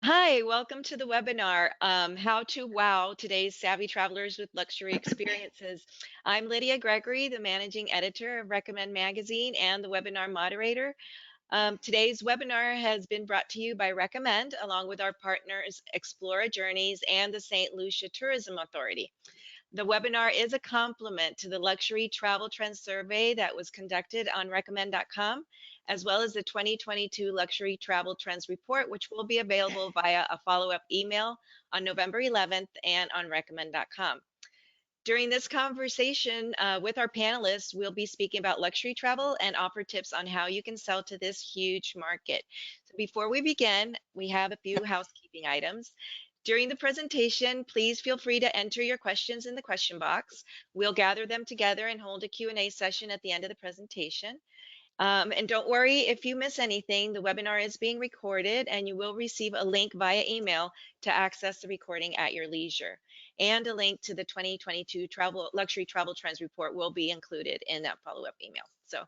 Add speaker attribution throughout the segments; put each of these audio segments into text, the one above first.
Speaker 1: Hi, welcome to the webinar, How to Wow Today's Savvy Travelers with Luxury Experiences. I'm Lydia Gregory, the managing editor of Recommend Magazine and the webinar moderator. Today's webinar has been brought to you by Recommend, along with our partners Explora Journeys and the St. Lucia Tourism Authority. The webinar is a complement to the Luxury Travel Trends Survey that was conducted on recommend.com, as well as the 2022 Luxury Travel Trends Report, which will be available via a follow-up email on November 11th and on recommend.com. During this conversation with our panelists, we'll be speaking about luxury travel and offer tips on how you can sell to this huge market. So before we begin, we have a few housekeeping items. During the presentation, please feel free to enter your questions in the question box. We'll gather them together and hold a Q&A session at the end of the presentation. And don't worry if you miss anything, the webinar is being recorded and you will receive a link via email to access the recording at your leisure. And a link to the 2022 Luxury Travel Trends Report will be included in that follow-up email. So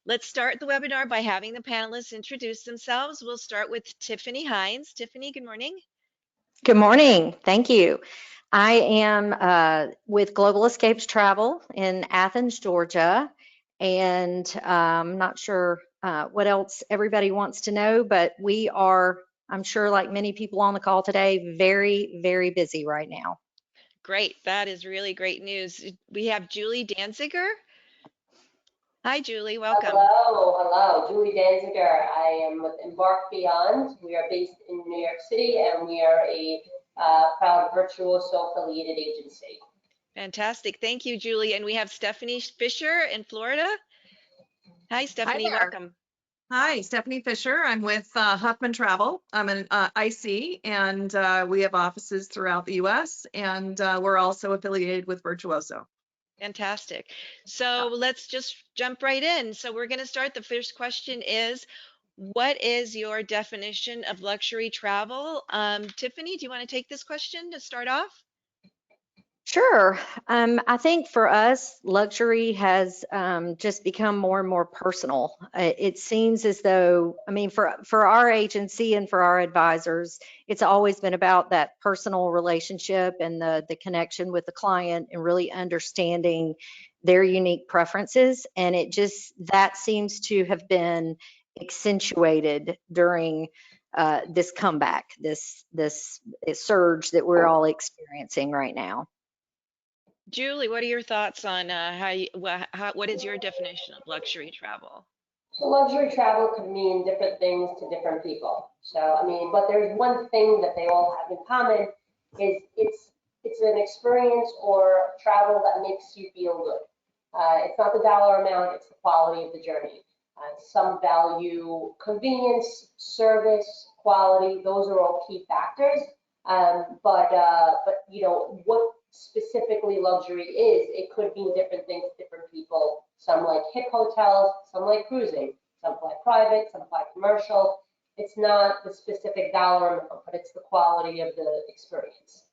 Speaker 1: let's start the webinar by having the panelists introduce themselves. We'll start with Tiffany Hines. Tiffany, good morning.
Speaker 2: Good morning. Thank you. I am with Global Escapes Travel in Athens, Georgia, and I'm not sure what else everybody wants to know, but we are, I'm sure like many people on the call today, very, very busy right now.
Speaker 1: Great. That is really great news. We have Julie Danziger. Hi, Julie. Welcome.
Speaker 3: Hello. Julie Danziger. I am with Embark Beyond. We are based in New York City, and we are a proud Virtuoso affiliated agency.
Speaker 1: Fantastic. Thank you, Julie. And we have Stephanie Fisher in Florida. Hi, Stephanie.
Speaker 4: Hi there.
Speaker 1: Welcome.
Speaker 4: Hi, Stephanie Fisher. I'm with Huffman Travel. I'm an IC, and we have offices throughout the U.S., and we're also affiliated with Virtuoso.
Speaker 1: Fantastic. So let's just jump right in. So we're going to start. The first question is, what is your definition of luxury travel? Tiffany, do you want to take this question to start off?
Speaker 2: Sure. I think for us, luxury has just become more and more personal. It seems as though, I mean, for our agency and for our advisors, it's always been about that personal relationship and the connection with the client and really understanding their unique preferences. And that seems to have been accentuated during this comeback, this surge that we're all experiencing right now.
Speaker 1: Julie, what are your thoughts on what is your definition of luxury travel?
Speaker 3: So luxury travel could mean different things to different people. So, I mean, but there's one thing that they all have in common is it's an experience or travel that makes you feel good. It's not the dollar amount, it's the quality of the journey. Some value convenience, service, quality, those are all key factors. But you know, what specifically luxury is, it could mean different things to different people. Some like hip hotels, some like cruising, some fly private, some fly commercial. It's not the specific dollar amount, but it's the quality of the experience.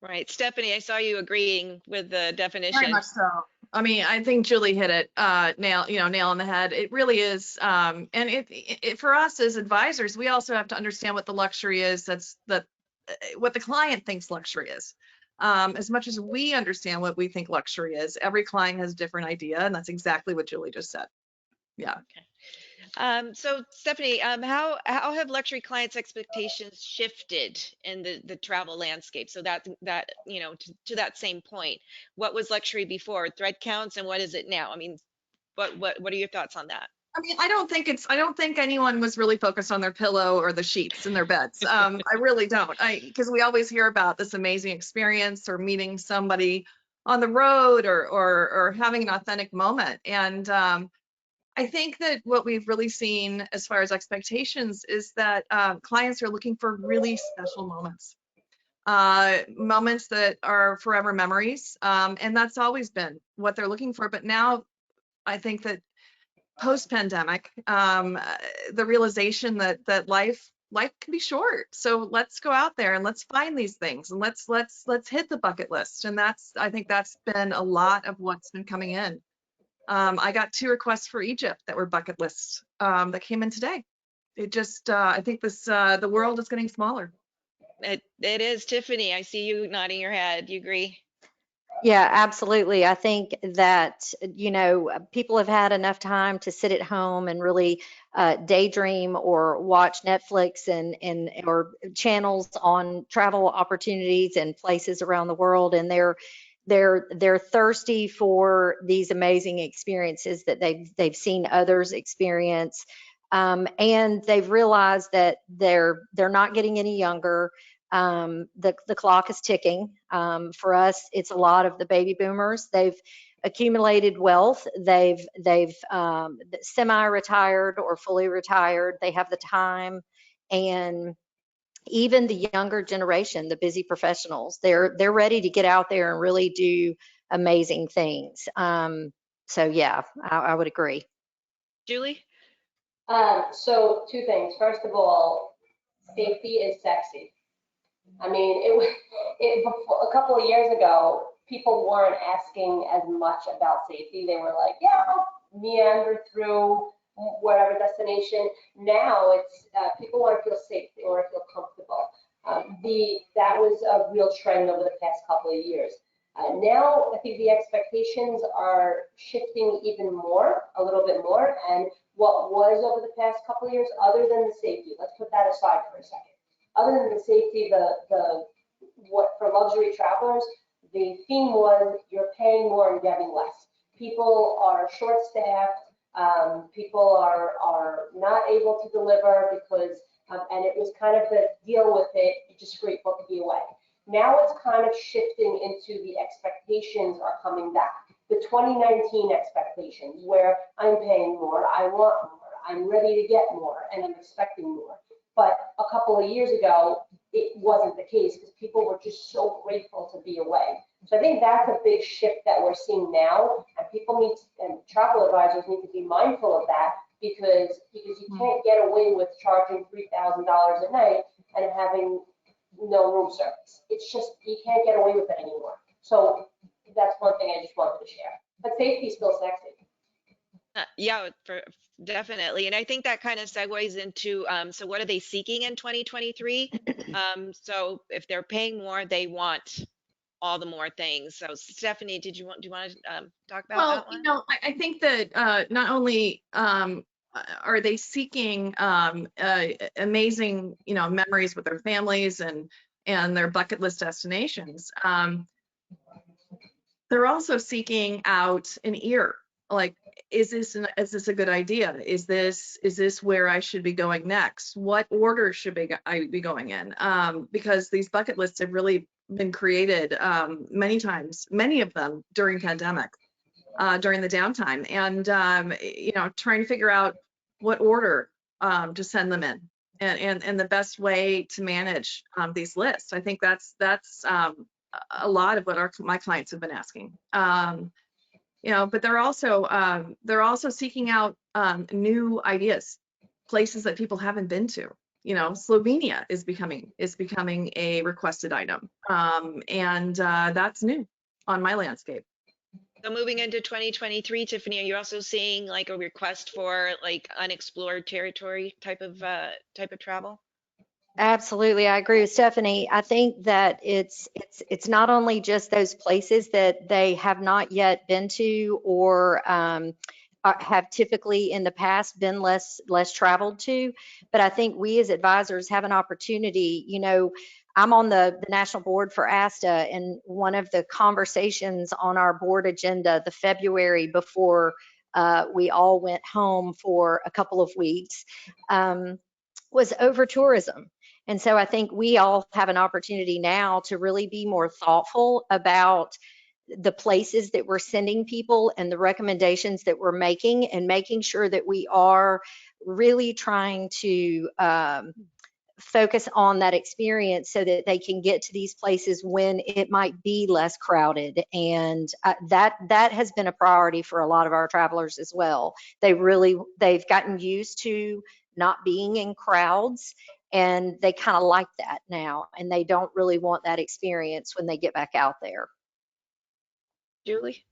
Speaker 1: Right. Stephanie, I saw you agreeing with the definition.
Speaker 4: Very much so. I mean, I think Julie hit it nail on the head. It really is. And it for us as advisors, we also have to understand what the luxury is. What the client thinks luxury is. As much as we understand what we think luxury is, every client has a different idea, and that's exactly what Julie just said. Yeah.
Speaker 1: Okay. So Stephanie, how have luxury clients' expectations shifted in the travel landscape? So that you know, to that same point, what was luxury before thread counts, and what is it now? I mean, what are your thoughts on that?
Speaker 4: I mean, I don't think anyone was really focused on their pillow or the sheets in their beds. I really don't. Because we always hear about this amazing experience or meeting somebody on the road or having an authentic moment. And I think that what we've really seen as far as expectations is that clients are looking for really special moments. Moments that are forever memories. And that's always been what they're looking for. But now I think that post-pandemic, the realization that life can be short. So let's go out there and let's find these things and let's hit the bucket list. And I think that's been a lot of what's been coming in. I got 2 requests for Egypt that were bucket lists that came in today. It just, I think the world is getting smaller.
Speaker 1: It is. Tiffany, I see you nodding your head. You agree?
Speaker 2: Yeah, absolutely. I think that, people have had enough time to sit at home and really daydream or watch Netflix and or channels on travel opportunities and places around the world, and they're thirsty for these amazing experiences that they've seen others experience, and they've realized that they're not getting any younger. The clock is ticking. For us, it's a lot of the baby boomers. They've accumulated wealth. They've semi-retired or fully retired. They have the time, and even the younger generation, the busy professionals, they're ready to get out there and really do amazing things. So yeah, I would agree.
Speaker 1: Julie?
Speaker 3: So two things. First of all, safety is sexy. I mean, a couple of years ago, people weren't asking as much about safety. They were like, yeah, I'll meander through whatever destination. Now it's people want to feel safe. They want to feel comfortable. That was a real trend over the past couple of years. Now I think the expectations are shifting even more, a little bit more. And what was over the past couple of years, other than the safety, let's put that aside for a second. Other than the safety, what for luxury travelers, the theme was you're paying more and getting less. People are short-staffed. People are not able to deliver because, and it was kind of the deal with it. You just free book the away. Now it's kind of shifting into the expectations are coming back. The 2019 expectations where I'm paying more, I want more, I'm ready to get more, and I'm expecting more. But a couple of years ago, it wasn't the case because people were just so grateful to be away. So I think that's a big shift that we're seeing now, and people need to, and travel advisors need to be mindful of that because you can't get away with charging $3,000 a night and having no room service. It's just, you can't get away with it anymore. So that's one thing I just wanted to share. But safety is still sexy.
Speaker 1: Yeah, definitely. And I think that kind of segues into, so what are they seeking in 2023? So if they're paying more, they want all the more things. So Stephanie, do you want to talk about
Speaker 4: Well,
Speaker 1: that one?
Speaker 4: I think that not only are they seeking amazing, memories with their families and their bucket list destinations, they're also seeking out an ear. Like, is this a good idea? Is this where I should be going next? What order should I be going in? Because these bucket lists have really been created many times, many of them during pandemic, during the downtime, and trying to figure out what order to send them in, and the best way to manage these lists. I think that's a lot of what my clients have been asking. But they're also seeking out new ideas, places that people haven't been to. Slovenia is becoming a requested item, and that's new on my landscape.
Speaker 1: So moving into 2023, Tiffany, are you also seeing like a request for like unexplored territory type of travel?
Speaker 2: Absolutely, I agree with Stephanie. I think that it's not only just those places that they have not yet been to or have typically in the past been less traveled to, but I think we as advisors have an opportunity. I'm on the national board for ASTA, and one of the conversations on our board agenda the February before we all went home for a couple of weeks was over tourism. And so I think we all have an opportunity now to really be more thoughtful about the places that we're sending people and the recommendations that we're making, and making sure that we are really trying to focus on that experience so that they can get to these places when it might be less crowded. And that has been a priority for a lot of our travelers as well. They've gotten used to not being in crowds, and they kind of like that now, and they don't really want that experience when they get back out there.
Speaker 1: Julie?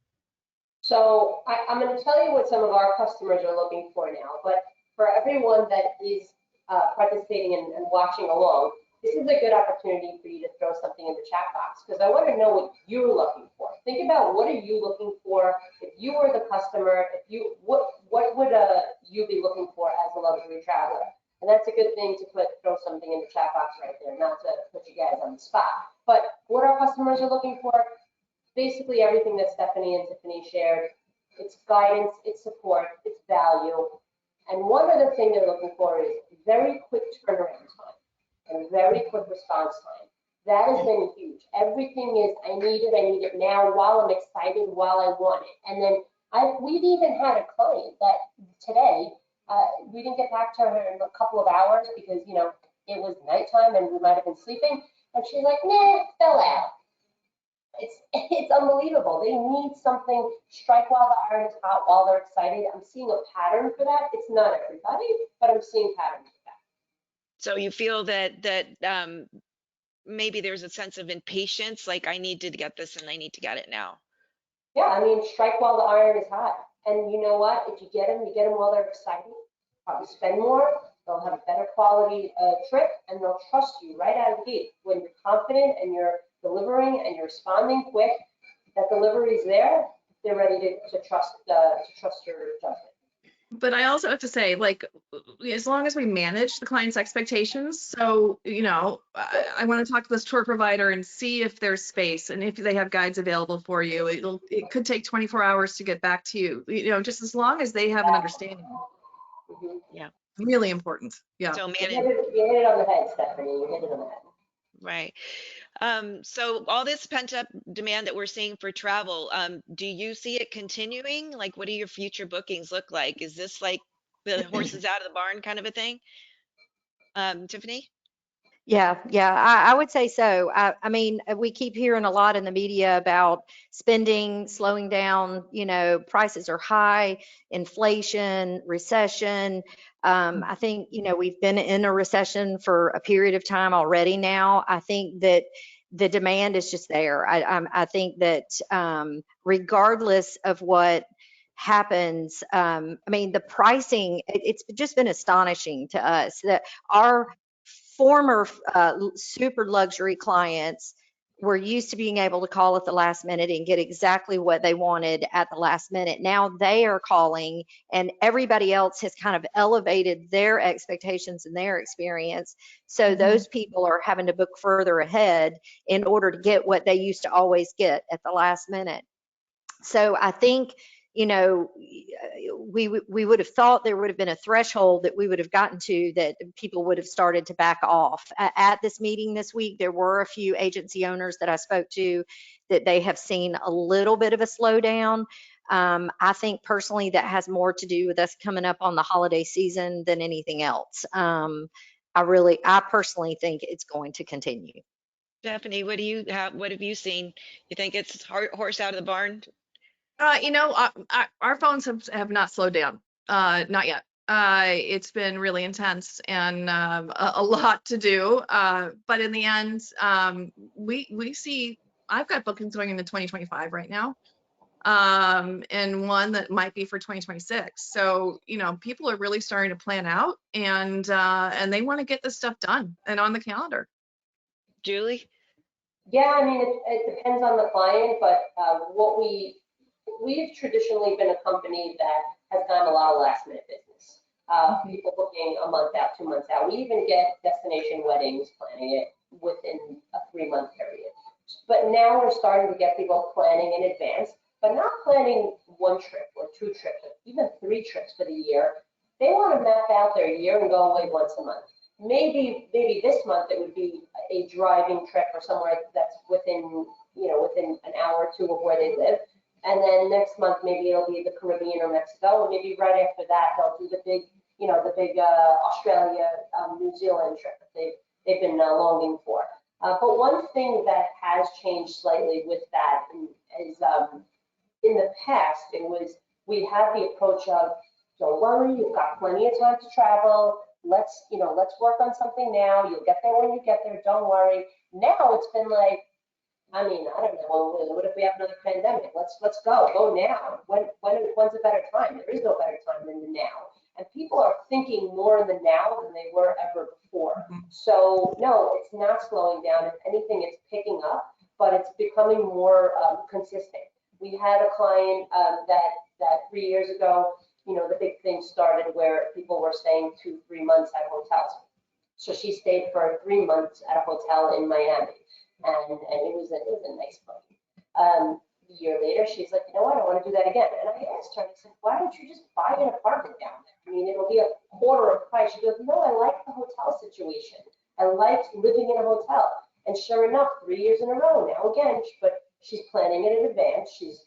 Speaker 3: So I'm going to tell you what some of our customers are looking for now, but for everyone that is participating and watching along, this is a good opportunity for you to throw something in the chat box, because I want to know what you're looking for. Think about, what are you looking for if you were the customer? If you, what would you be looking for as a luxury traveler? And that's a good thing to throw something in the chat box right there, not to put you guys on the spot. But what our customers are looking for, basically everything that Stephanie and Tiffany shared. It's guidance, it's support, it's value. And one other thing they're looking for is very quick turnaround time and very quick response time. That has been huge. Everything is, I need it now, while I'm excited, while I want it. And then we've even had a client that today, we didn't get back to her in a couple of hours because, you know, it was nighttime and we might have been sleeping. And she's like, nah, it fell out. It's unbelievable. They need something, strike while the iron is hot, while they're excited. I'm seeing a pattern for that. It's not everybody, but I'm seeing patterns for that.
Speaker 1: So you feel that maybe there's a sense of impatience, like I need to get this and I need to get it now.
Speaker 3: Yeah, I mean, strike while the iron is hot. And you know what? If you get them while they're excited. Probably spend more. They'll have a better quality trip, and they'll trust you right out of the gate. When you're confident and you're delivering and you're responding quick, that delivery is there. They're ready to trust your judgment.
Speaker 4: But I also have to say, like, as long as we manage the client's expectations, so, you know, I want to talk to this tour provider and see if there's space and if they have guides available for you. It could take 24 hours to get back to you, you know, just as long as they have an understanding.
Speaker 3: Mm-hmm.
Speaker 1: Yeah.
Speaker 4: Really important. Yeah.
Speaker 1: So
Speaker 3: You hit it on the head, Stephanie. You hit it on the head.
Speaker 1: right. So all this pent up demand that we're seeing for travel, do you see it continuing? Like, what do your future bookings look like? Is this like the horses out of the barn kind of a thing? Tiffany?
Speaker 2: Yeah, I would say so. I mean, we keep hearing a lot in the media about spending slowing down, you know, prices are high, inflation, recession. I think, you know, we've been in a recession for a period of time already now. I think that the demand is just there. I think that regardless of what happens, I mean, the pricing, it's just been astonishing to us that our former super luxury clients were used to being able to call at the last minute and get exactly what they wanted at the last minute. Now they are calling, and everybody else has kind of elevated their expectations and their experience. So those people are having to book further ahead in order to get what they used to always get at the last minute. So I think, you know, we would have thought there would have been a threshold that we would have gotten to that people would have started to back off. At this meeting this week, there were a few agency owners that I spoke to that they have seen a little bit of a slowdown. I think personally that has more to do with us coming up on the holiday season than anything else. I personally think it's going to continue.
Speaker 1: Stephanie, what have you seen? You think it's horse out of the barn?
Speaker 4: You know, our phones have not slowed down, not yet. It's been really intense and a lot to do. But in the end, we see, I've got bookings going into 2025 right now, and one that might be for 2026. So, you know, people are really starting to plan out, and they want to get this stuff done and on the calendar.
Speaker 1: Julie?
Speaker 3: Yeah, I mean, it depends on the client, but we've traditionally been a company that has done a lot of last minute business. People booking a month out, 2 months out. We even get destination weddings planning it within a 3-month period. But now we're starting to get people planning in advance, but not planning 1 trip or 2 trips, or even 3 trips for the year. They want to map out their year and go away once a month. Maybe this month it would be a driving trip or somewhere that's within an hour or 2 of where they live. And then next month, maybe it'll be the Caribbean or Mexico, and maybe right after that, they'll do the big Australia, New Zealand trip that they've been longing for. But one thing that has changed slightly with that is in the past, we had the approach of, don't worry, you've got plenty of time to travel. Let's work on something now. You'll get there when you get there. Don't worry. Now it's been like, I mean, I don't know. What if we have another pandemic? Let's go now. When's a better time? There is no better time than the now. And people are thinking more in the now than they were ever before.
Speaker 4: Mhm.
Speaker 3: So no, it's not slowing down. If anything, it's picking up, but it's becoming more consistent. We had a client that 3 years ago, the big thing started where people were staying 2-3 months at hotels. So she stayed for 3 months at a hotel in Miami, and it was a nice place. A year later, she's like, I don't want to do that again. And I asked her, I said, why don't you just buy an apartment down there? I mean, it'll be a quarter of price. She goes, no, I like the hotel situation. I like living in a hotel. And sure enough, 3 years in a row now again, but she's planning it in advance. She's,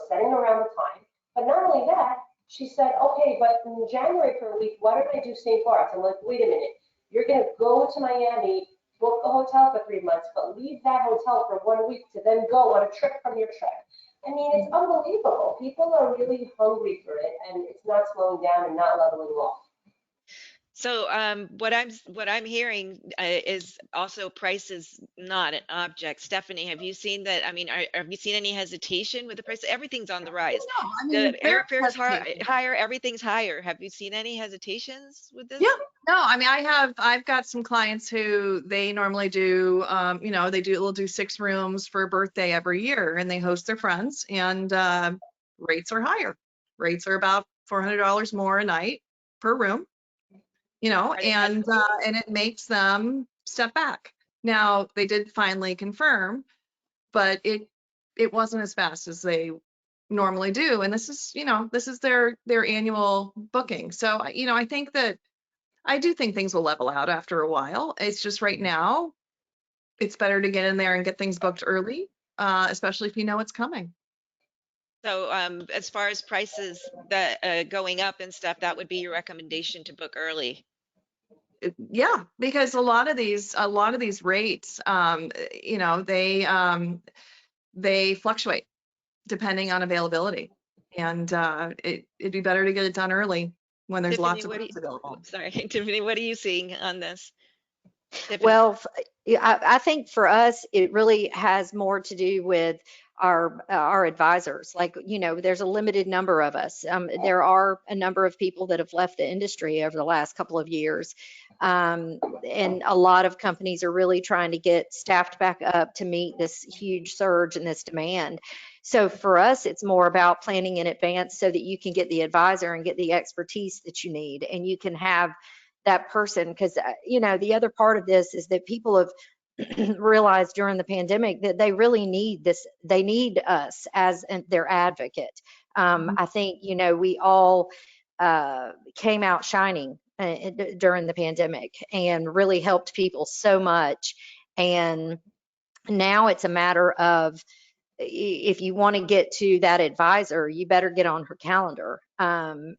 Speaker 3: setting around the time. But not only that, she said, okay, but in January for a week, why don't I do St. Bart's? I'm like, wait a minute. You're going to go to Miami, book a hotel for 3 months, but leave that hotel for 1 week to then go on a trip from your trip. I mean, it's unbelievable. People are really hungry for it, and it's not slowing down and not leveling off.
Speaker 1: So what I'm hearing is also price is not an object. Stephanie, have you seen that? I mean, have you seen any hesitation with the price? Everything's on the rise.
Speaker 4: No, I mean,
Speaker 1: The
Speaker 4: there's
Speaker 1: airfare's
Speaker 4: hesitation.
Speaker 1: higher, everything's higher. Have you seen any hesitations with this?
Speaker 4: Yeah, no, I mean, I've got some clients who they normally do, they'll do 6 rooms for a birthday every year, and they host their friends, and rates are higher. Rates are about $400 more a night per room,
Speaker 1: Are they
Speaker 4: and it makes them step back. Now, they did finally confirm, but it wasn't as fast as they normally do, and this is their annual booking. So, I do think things will level out after a while. It's just right now, it's better to get in there and get things booked early, especially if you know it's coming.
Speaker 1: So as far as prices that going up and stuff, that would be your recommendation to book early.
Speaker 4: Yeah, because a lot of these rates, they fluctuate depending on availability, and it'd be better to get it done early when there's
Speaker 1: Tiffany,
Speaker 4: lots of
Speaker 1: what do you,
Speaker 4: rooms available.
Speaker 1: sorry, Tiffany, what are you seeing on this? Tiffany?
Speaker 2: Well, yeah, I think for us, it really has more to do with our advisors. Like, there's a limited number of us. There are a number of people that have left the industry over the last couple of years. And a lot of companies are really trying to get staffed back up to meet this huge surge in this demand. So for us, it's more about planning in advance so that you can get the advisor and get the expertise that you need, and you can have that person. Because the other part of this is that people have realized during the pandemic that they really need this. They need us as their advocate. I think we all came out shining during the pandemic and really helped people so much. And now it's a matter of, if you want to get to that advisor, you better get on her calendar, and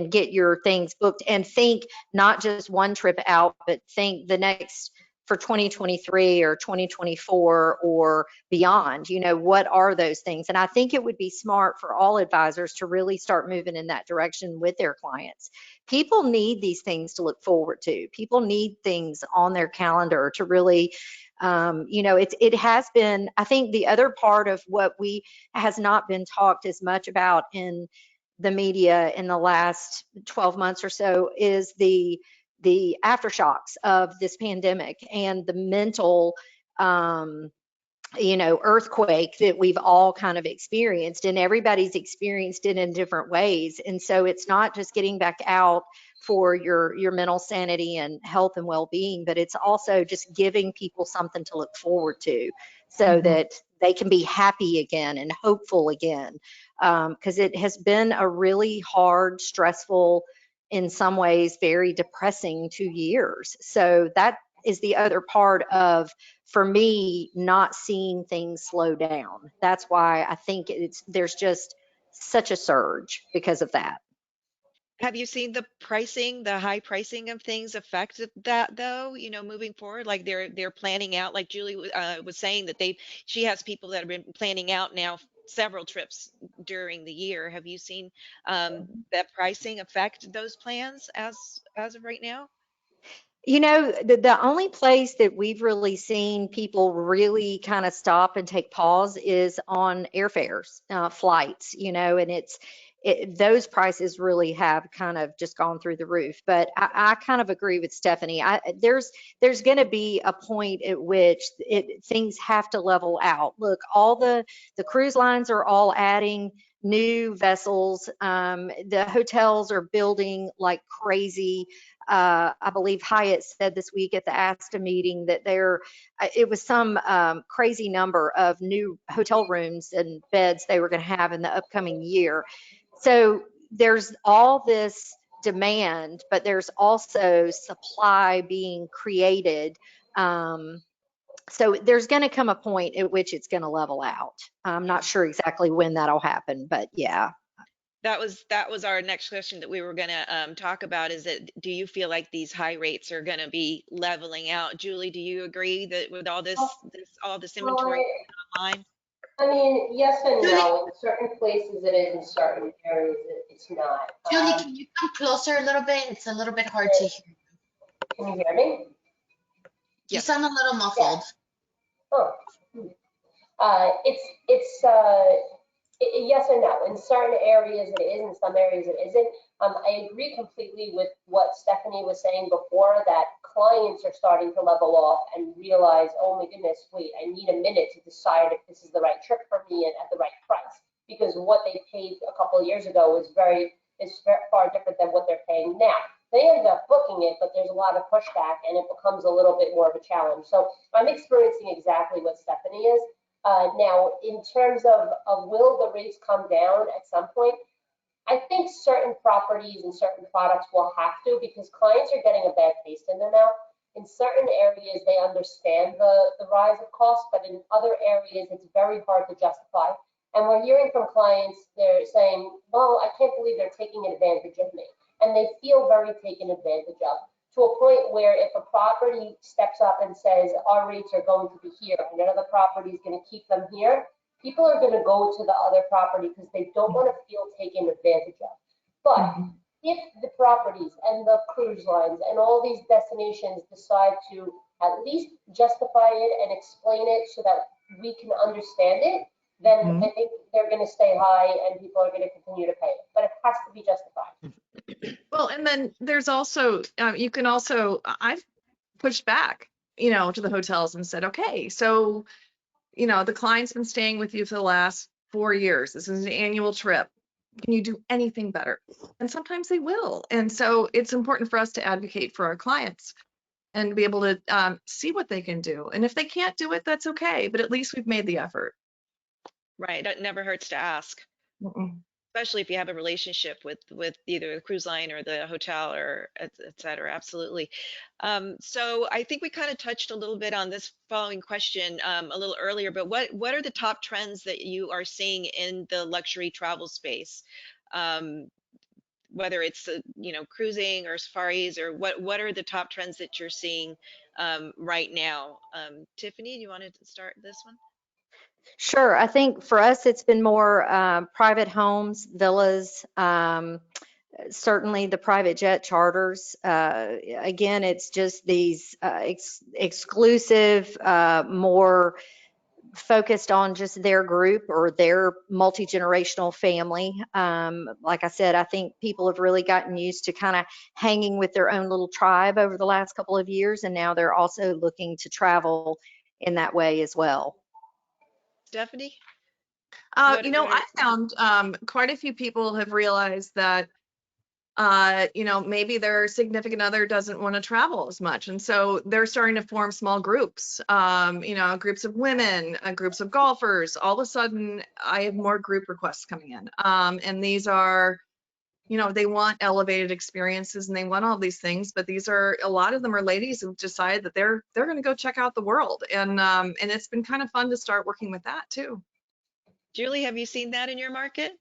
Speaker 2: get your things booked, and think not just one trip out, but think the next for 2023 or 2024 or beyond. What are those things? And I think it would be smart for all advisors to really start moving in that direction with their clients. People need these things to look forward to. People need things on their calendar to really, it has been, I think the other part of what has not been talked as much about in the media in the last 12 months or so is the aftershocks of this pandemic and the mental, earthquake that we've all kind of experienced, and everybody's experienced it in different ways. And so it's not just getting back out for your mental sanity and health and well-being, but it's also just giving people something to look forward to so that they can be happy again and hopeful again. Because it has been a really hard, stressful, in some ways very depressing 2 years. So that is the other part of, for me, not seeing things slow down. That's why I think there's just such a surge because of that.
Speaker 1: Have you seen the high pricing of things affect that though, moving forward? Like they're planning out, like Julie was saying that she has people that have been planning out now several trips during the year. Have you seen that pricing affect those plans as of right now?
Speaker 2: The only place that we've really seen people really kind of stop and take pause is on airfares, flights, and those prices really have kind of just gone through the roof. But I kind of agree with Stephanie. There's going to be a point at which things have to level out. Look, all the cruise lines are all adding new vessels. The hotels are building like crazy. I believe Hyatt said this week at the ASTA meeting that it was some crazy number of new hotel rooms and beds they were going to have in the upcoming year. So there's all this demand, but there's also supply being created. So there's going to come a point at which it's going to level out. I'm not sure exactly when that'll happen, but yeah.
Speaker 1: That was our next question that we were going to talk about. Is that, do you feel like these high rates are going to be leveling out? Julie, do you agree that with all this inventory online?
Speaker 3: I mean, yes and no. In certain places it is, in certain areas it's not.
Speaker 5: Julie, can you come closer a little bit? It's a little bit hard to hear.
Speaker 3: Can you hear me?
Speaker 5: You
Speaker 4: Yes.
Speaker 5: sound a little muffled.
Speaker 3: Oh. Yes and no. In certain areas it is, in some areas it isn't. I agree completely with what Stephanie was saying before, that clients are starting to level off and realize, oh my goodness, wait, I need a minute to decide if this is the right trip for me and at the right price. Because what they paid a couple of years ago is far different than what they're paying now. They end up booking it, but there's a lot of pushback and it becomes a little bit more of a challenge. So I'm experiencing exactly what Stephanie is. Now, in terms of will the rates come down at some point, I think certain properties and certain products will have to, because clients are getting a bad taste in their mouth. In certain areas, they understand the rise of cost, but in other areas, it's very hard to justify. And we're hearing from clients, they're saying, well, I can't believe they're taking advantage of me. And they feel very taken advantage of, to a point where if a property steps up and says, our rates are going to be here, and another property is going to keep them here, people are going to go to the other property because they don't want to feel taken advantage of. But if the properties and the cruise lines and all these destinations decide to at least justify it and explain it so that we can understand it, then I think they're going to stay high and people are going to continue to pay it. But it has to be justified.
Speaker 4: Well, and then there's also, you can also, I've pushed back, to the hotels and said, okay, so, the client's been staying with you for the last 4 years. This is an annual trip. Can you do anything better? And sometimes they will. And so it's important for us to advocate for our clients and be able to see what they can do. And if they can't do it, that's okay. But at least we've made the effort.
Speaker 1: Right. It never hurts to ask, especially if you have a relationship with either the cruise line or the hotel or et cetera. Absolutely. So I think we kind of touched a little bit on this following question a little earlier, but what are the top trends that you are seeing in the luxury travel space? Whether it's cruising or safaris, or what are the top trends that you're seeing right now? Tiffany, do you want to start this one?
Speaker 2: Sure. I think for us, it's been more private homes, villas, certainly the private jet charters. Again, it's just these exclusive, more focused on just their group or their multi-generational family. Like I said, I think people have really gotten used to kind of hanging with their own little tribe over the last couple of years, and now they're also looking to travel in that way as well.
Speaker 1: Stephanie?
Speaker 4: I found quite a few people have realized that, maybe their significant other doesn't want to travel as much. And so they're starting to form small groups, groups of women, groups of golfers. All of a sudden, I have more group requests coming in. And these are, they want elevated experiences and they want all these things, but a lot of them are ladies who've decided that they're going to go check out the world. And it's been kind of fun to start working with that too.
Speaker 1: Julie, have you seen that in your market?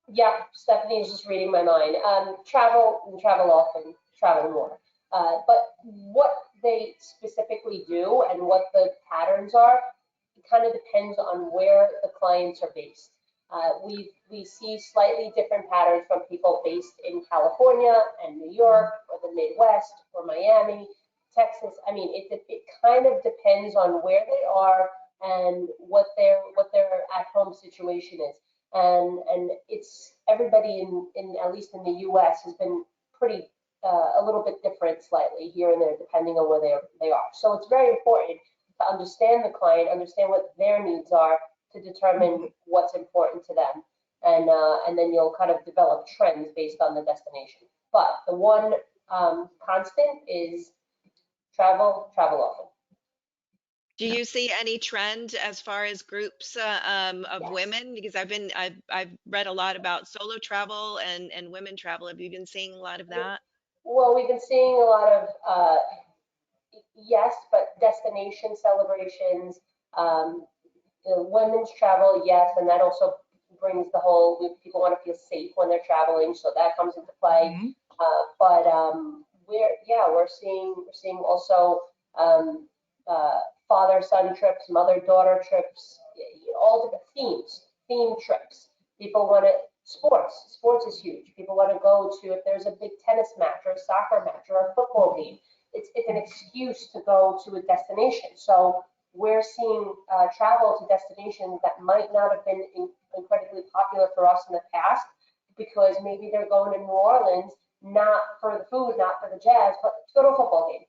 Speaker 3: Yeah, Stephanie is just reading my mind. Travel often, travel more. But what they specifically do and what the patterns are, it kind of depends on where the clients are based. We see slightly different patterns from people based in California and New York or the Midwest or Miami, Texas. I mean, it kind of depends on where they are and what their at-home situation is. and it's everybody in at least in the U.S. has been pretty a little bit different slightly here and there depending on where they are. So it's very important to understand the client, understand what their needs are to determine what's important to them, and then you'll kind of develop trends based on the destination. But the one constant is travel, travel often.
Speaker 1: Do you see any trend as far as groups of
Speaker 3: Yes.
Speaker 1: women? Because I've read a lot about solo travel and women travel. Have you been seeing a lot of that?
Speaker 3: Well, we've been seeing a lot of yes, but destination celebrations, women's travel, yes, and that also brings the whole people want to feel safe when they're traveling, so that comes into play.
Speaker 4: Mhm.
Speaker 3: But we're seeing also father-son trips, mother-daughter trips, all different theme trips. People want to sports. Sports is huge. People want to go to if there's a big tennis match or a soccer match or a football game. It's an excuse to go to a destination. So we're seeing travel to destinations that might not have been incredibly popular for us in the past because maybe they're going to New Orleans not for the food, not for the jazz, but to go to a football game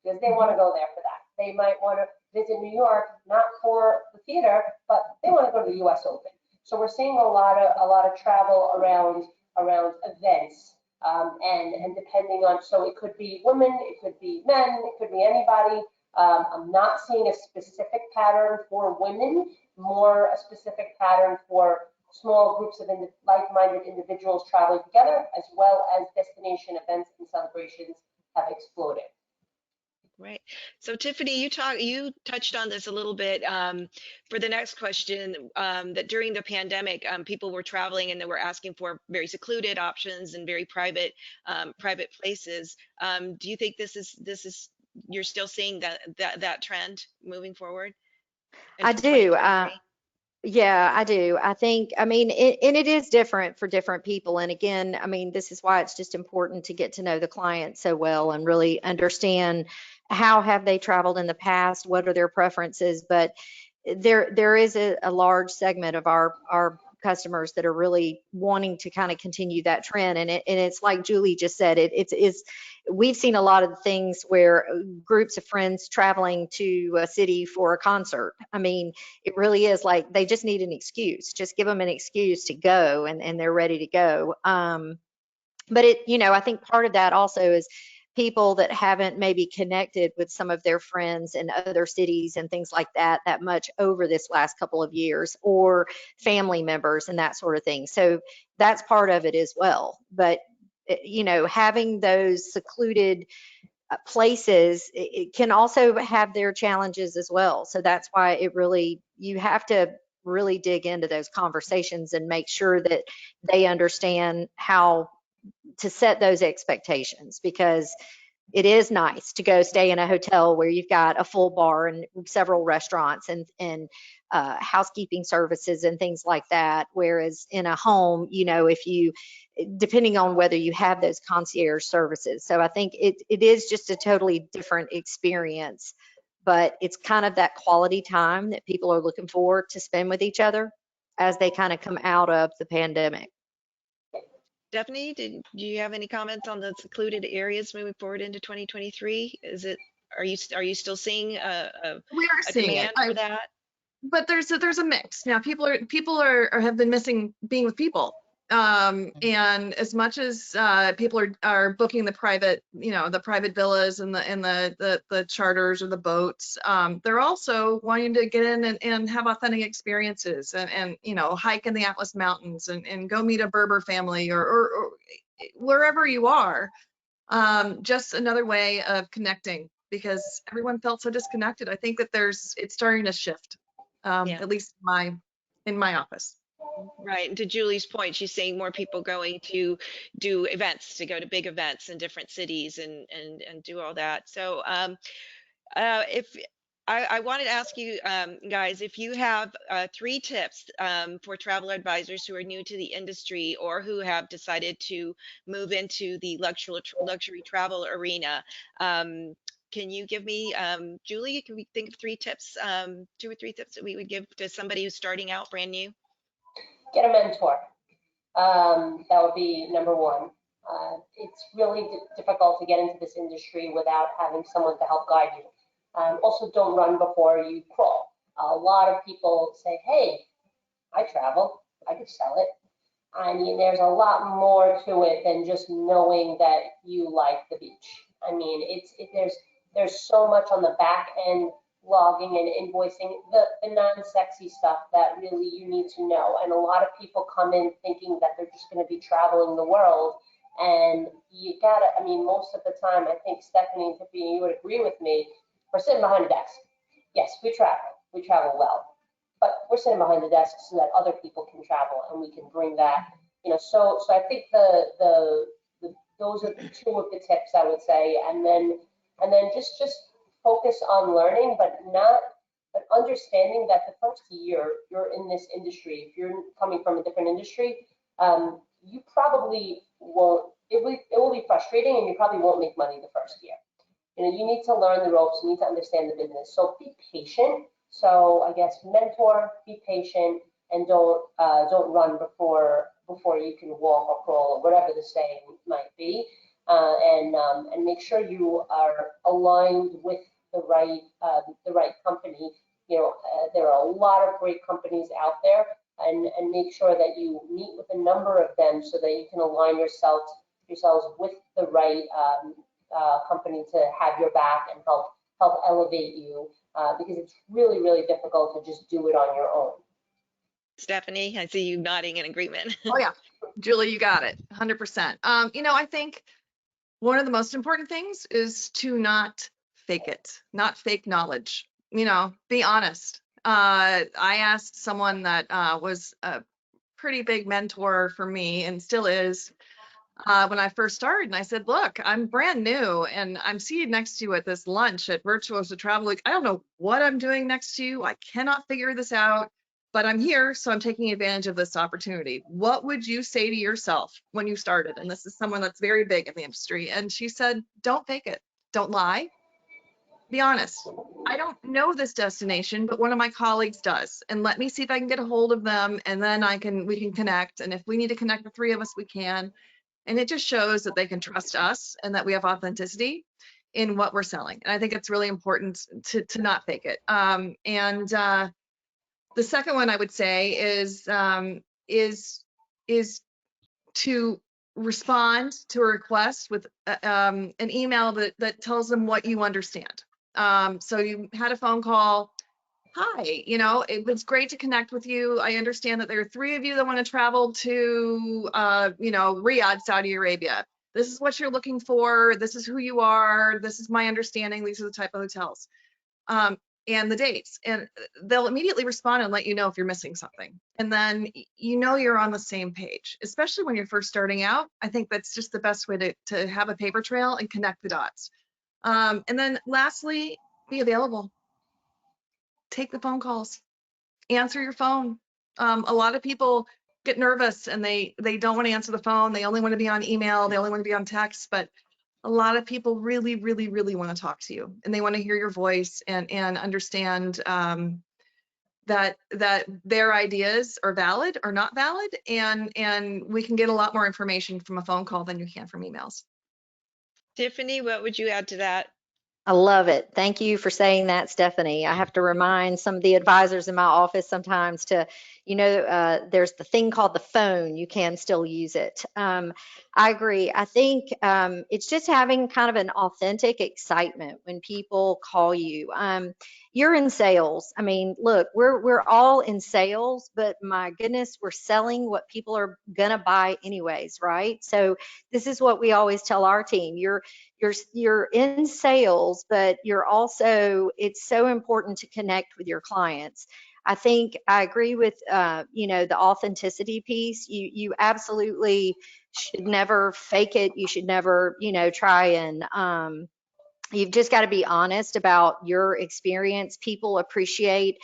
Speaker 3: because they want to go there for that. They might want to visit New York not for the theater, but they want to go to the U.S. Open. So we're seeing a lot of travel around events, and depending on, so it could be women, it could be men, it could be anybody. I'm not seeing a specific pattern for women, more a specific pattern for small groups of like-minded individuals traveling together, as well as destination events and celebrations have exploded.
Speaker 1: Right. So Tiffany, you touched on this a little bit for the next question, that during the pandemic, people were traveling and they were asking for very secluded options and very private places. Do you think this is you're still seeing that trend moving forward
Speaker 2: I
Speaker 1: into
Speaker 2: do.
Speaker 1: 2023?
Speaker 2: Yeah, I do. I think, I mean, and it is different for different people. And again, I mean, this is why it's just important to get to know the client so well and really understand how have they traveled in the past, what are their preferences. But there is a large segment of our customers that are really wanting to kind of continue that trend. And it's like Julie just said, it's we've seen a lot of things where groups of friends traveling to a city for a concert. I mean, it really is like they just need an excuse. Just give them an excuse to go and they're ready to go. But I think part of that also is people that haven't maybe connected with some of their friends in other cities and things like that much over this last couple of years, or family members and that sort of thing. So that's part of it as well. But having those secluded places, it can also have their challenges as well. So that's why you have to really dig into those conversations and make sure that they understand how to set those expectations, because it is nice to go stay in a hotel where you've got a full bar and several restaurants and housekeeping services and things like that. Whereas in a home, if you, depending on whether you have those concierge services. So I think it is just a totally different experience, but it's kind of that quality time that people are looking for to spend with each other as they kind of come out of the pandemic.
Speaker 1: Stephanie, do you have any comments on the secluded areas moving forward into 2023? Are you still seeing
Speaker 4: We are
Speaker 1: a
Speaker 4: seeing it.
Speaker 1: demand for that?
Speaker 4: But there's a mix now. People are have been missing being with people. And as much as people are booking the private, the private villas and the charters or the boats, they're also wanting to get in and have authentic experiences and hike in the Atlas Mountains and go meet a Berber family or wherever you are. Just another way of connecting, because everyone felt so disconnected. I think that it's starting to shift,
Speaker 1: Yeah.
Speaker 4: at least in my office.
Speaker 1: Right. And to Julie's point, she's saying more people going to do events, to go to big events in different cities and do all that. So if I wanted to ask you guys, if you have 3 tips for travel advisors who are new to the industry or who have decided to move into the luxury travel arena, can you give me, Julie, can we think of 3 tips, 2 or 3 tips that we would give to somebody who's starting out brand new?
Speaker 3: get a mentor. That would be number one. It's really difficult to get into this industry without having someone to help guide you. Also, don't run before you crawl. A lot of people say, hey, I travel, I could sell it. I mean, there's a lot more to it than just knowing that you like the beach. I mean, there's so much on the back end, logging and invoicing, the non-sexy stuff that really you need to know. And a lot of people come in thinking that they're just going to be traveling the world. And you gotta, I mean, most of the time, I think Stephanie and Tiffany, you would agree with me, we're sitting behind a desk. Yes, we travel well. But we're sitting behind the desk so that other people can travel and we can bring that, so I think those are two of the tips I would say. And then just focus on learning, but understanding that the first year you're in this industry, if you're coming from a different industry, you probably won't, it will be frustrating and you probably won't make money the first year. You need to learn the ropes, you need to understand the business. So be patient. So I guess mentor, be patient, and don't run before you can walk or crawl or whatever the saying might be. And make sure you are aligned with the right company. There are a lot of great companies out there, and make sure that you meet with a number of them so that you can align yourselves with the right company to have your back and help elevate you, because it's really, really difficult to just do it on your own.
Speaker 1: Stephanie, I see you nodding in agreement.
Speaker 4: Oh yeah, Julie, you got it, 100%. I think one of the most important things is to not fake it, not fake knowledge. Be honest. I asked someone that was a pretty big mentor for me and still is, when I first started, and I said, look, I'm brand new and I'm seated next to you at this lunch at Virtuosa Travel. Like, I don't know what I'm doing next to you. I cannot figure this out, but I'm here, so I'm taking advantage of this opportunity. What would you say to yourself when you started? And this is someone that's very big in the industry. And she said, don't fake it. Don't lie. Be honest. I don't know this destination, but one of my colleagues does. And let me see if I can get a hold of them, and then we can connect. And if we need to connect the three of us, we can. And it just shows that they can trust us and that we have authenticity in what we're selling. And I think it's really important to not fake it. The second one I would say is to respond to a request with an email that tells them what you understand. So you had a phone call. Hi, it was great to connect with you. I understand that there are 3 of you that want to travel to, Riyadh, Saudi Arabia. This is what you're looking for. This is who you are. This is my understanding. These are the type of hotels, and the dates. And they'll immediately respond and let you know if you're missing something. And then you're on the same page, especially when you're first starting out. I think that's just the best way to have a paper trail and connect the dots. And then lastly, be available. Take the phone calls, answer your phone. A lot of people get nervous and they don't want to answer the phone. They only want to be on email. They only want to be on text, but a lot of people really, really, really want to talk to you, and they want to hear your voice and understand that their ideas are valid or not valid. And we can get a lot more information from a phone call than you can from emails.
Speaker 1: Tiffany, what would you add to that?
Speaker 2: I love it. Thank you for saying that, Stephanie. I have to remind some of the advisors in my office sometimes to, there's the thing called the phone. You can still use it. I agree. I think it's just having kind of an authentic excitement when people call you. You're in sales. I mean, look, we're all in sales, but my goodness, we're selling what people are gonna buy anyways, right? So this is what we always tell our team. You're in sales, but you're also, it's so important to connect with your clients. I think I agree with, the authenticity piece. You absolutely should never fake it. You should never, try and, you've just got to be honest about your experience. People appreciate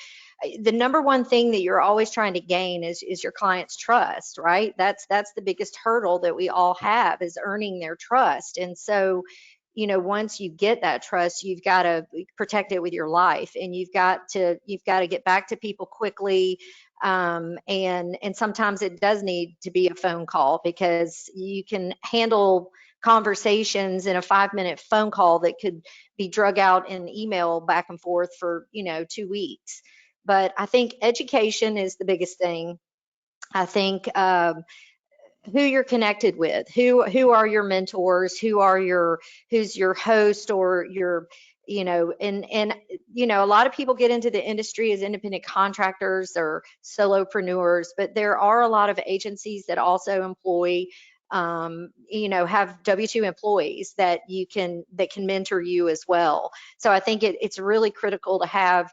Speaker 2: the number one thing that you're always trying to gain is your client's trust, right? That's the biggest hurdle that we all have, is earning their trust. And so, once you get that trust, you've got to protect it with your life, and you've got to get back to people quickly. And sometimes it does need to be a phone call, because you can handle conversations in a 5-minute phone call that could be drug out in email back and forth for 2 weeks. But I think education is the biggest thing. I think who you're connected with, who are your mentors, who's your host, or your and a lot of people get into the industry as independent contractors or solopreneurs, but there are a lot of agencies that also employ have W-2 employees that can mentor you as well. So I think it's really critical to have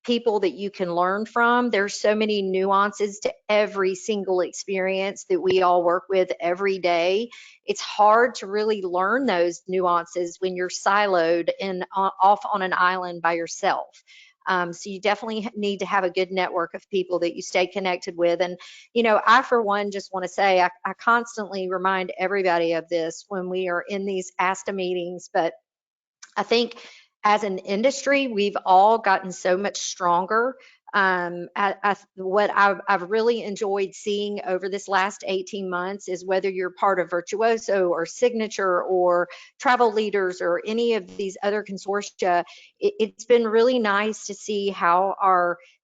Speaker 2: people that you can learn from. There's so many nuances to every single experience that we all work with every day. It's hard to really learn those nuances when you're siloed and off on an island by yourself. So you definitely need to have a good network of people that you stay connected with. And, I, for one, just want to say, I constantly remind everybody of this when we are in these ASTA meetings, but I think as an industry, we've all gotten so much stronger. What I've really enjoyed seeing over this last 18 months is, whether you're part of Virtuoso or Signature or Travel Leaders or any of these other consortia, it's been really nice to see how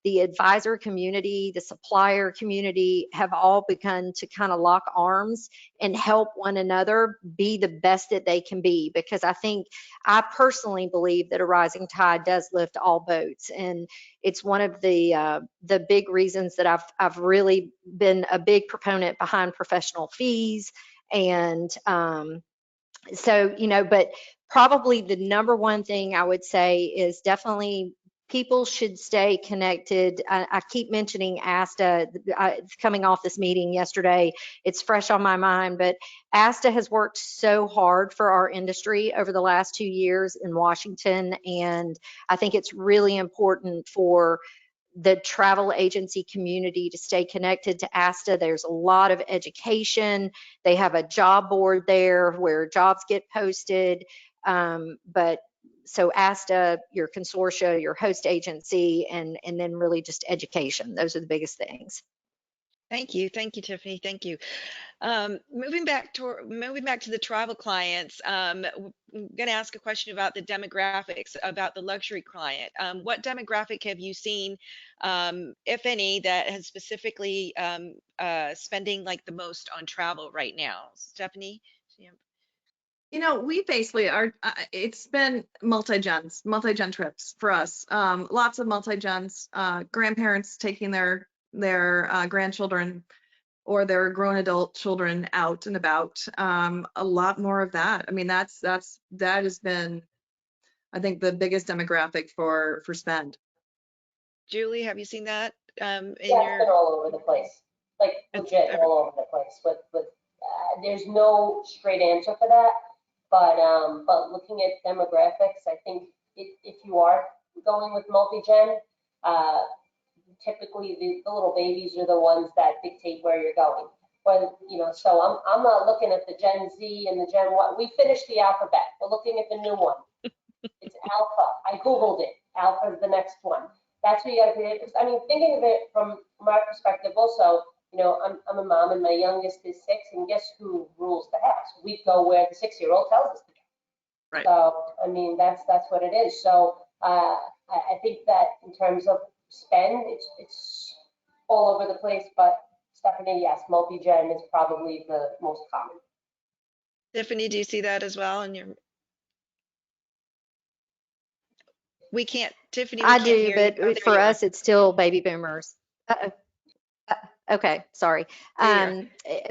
Speaker 2: the advisor community, the supplier community have all begun to kind of lock arms and help one another be the best that they can be. Because I personally believe that a rising tide does lift all boats, and it's one of the big reasons that I've really been a big proponent behind professional fees. And but probably the number one thing I would say is definitely people should stay connected. I keep mentioning ASTA. Coming off this meeting yesterday, it's fresh on my mind, but ASTA has worked so hard for our industry over the last 2 years in Washington, and I think it's really important for the travel agency community to stay connected to ASTA. There's a lot of education. They have a job board there where jobs get posted. So ASTA, your consortia, your host agency, and then really just education. Those are the biggest things.
Speaker 1: Thank you, Tiffany. Thank you. Moving back to the travel clients, I'm going to ask a question about the demographics, about the luxury client. What demographic have you seen, if any, that has specifically spending like the most on travel right now? Stephanie?
Speaker 4: We basically are, it's been multi-gen trips for us. Lots of multi-gens, grandparents taking their grandchildren or their grown adult children out and about. A lot more of that. I mean, that has been, I think, the biggest demographic for spend.
Speaker 1: Julie, have you seen that?
Speaker 3: It's been all over the place, like legit all over the place. With there's no straight answer for that. But looking at demographics, I think if you are going with multi-gen, typically the little babies are the ones that dictate where you're going. So I'm not looking at the Gen Z and the Gen Y. We finished the alphabet. We're looking at the new one. It's Alpha. I Googled it. Alpha is the next one. That's what you got to do. I mean, thinking of it from my perspective also, I'm a mom and my youngest is 6, and guess who rules the house? We go where the 6-year-old tells us to go.
Speaker 4: Right.
Speaker 3: So, I mean, that's what it is. So I think that in terms of spend, it's all over the place. But Stephanie, yes, multi-gen is probably the most common.
Speaker 1: Tiffany, do you see that as well? We can't, Tiffany.
Speaker 2: I do, but for us, it's still baby boomers. Okay, sorry.